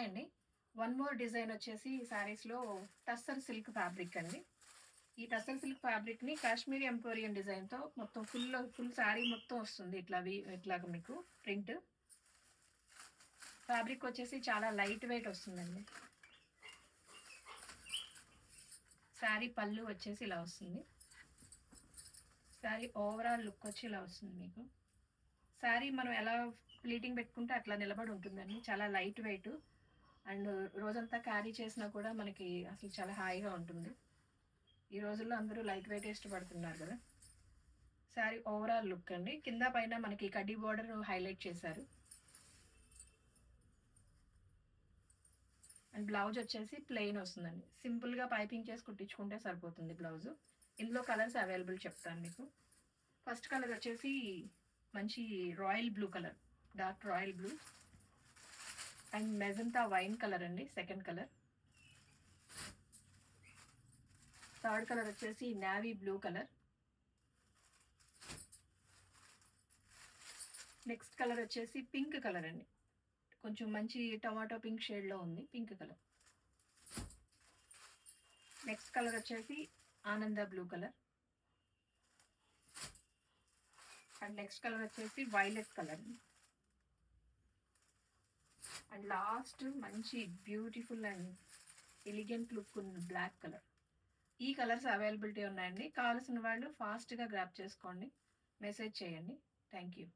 Hi అండి. One more design వచ్చేసి శారీస్‌లో టస్సర్ సిల్క్ ఫ్యాబ్రిక్ అండి. ఈ టస్సర్ సిల్క్ ఫ్యాబ్రిక్‌ని కాశ్మీరీ ఎంపోరియం డిజైన్‌తో మొత్తం ఫుల్ శారీ మొత్తం వస్తుంది. ఇట్లాగ మీకు ప్రింట్. ఫ్యాబ్రిక్ వచ్చేసి చాలా లైట్ వెయిట్ వస్తుందండి. శారీ పళ్ళు వచ్చేసి ఇలా వస్తుంది. శారీ ఓవరాల్ లుక్ వచ్చి ఇలా వస్తుంది మీకు. శారీ మనం ఎలా ప్లీటింగ్ పెట్టుకుంటే అట్లా నిలబడి ఉంటుందండి. చాలా లైట్ వెయిట్ అండ్ రోజంతా క్యారీ చేసినా కూడా మనకి అసలు చాలా హాయిగా ఉంటుంది. ఈ రోజుల్లో అందరూ లైట్ వెయిట్ ఇష్టపడుతున్నారు కదా. శారీ ఓవరాల్ లుక్ అండి. కింద పైన మనకి కడ్డీ బార్డర్ హైలైట్ చేశారు. అండ్ బ్లౌజ్ వచ్చేసి ప్లెయిన్ వస్తుందండి. సింపుల్గా పైపింగ్ చేసి కుట్టించుకుంటే సరిపోతుంది బ్లౌజ్. ఇందులో కలర్స్ అవైలబుల్ చెప్తాను మీకు. ఫస్ట్ కలర్ వచ్చేసి మంచి royal blue colour, dark royal blue. And magenta wine colour అండి సెకండ్ కలర్. థర్డ్ కలర్ వచ్చేసి navy blue colour. Next colour వచ్చేసి పింక్ కలర్ అండి. కొంచెం మంచి టమాటో పింక్ షేడ్లో ఉంది పింక్ కలర్. నెక్స్ట్ కలర్ వచ్చేసి ఆనంద blue colour. And next colour వచ్చేసి వైలెట్ కలర్. అండ్ లాస్ట్ మంచి బ్యూటిఫుల్ అండ్ ఎలిగెంట్ లుక్ ఉన్న బ్లాక్ కలర్. ఈ కలర్స్ అవైలబిలిటీ ఉన్నాయండి. కావాల్సిన వాళ్ళు ఫాస్ట్గా గ్రాప్ చేసుకోండి, మెసేజ్ చేయండి. Thank you.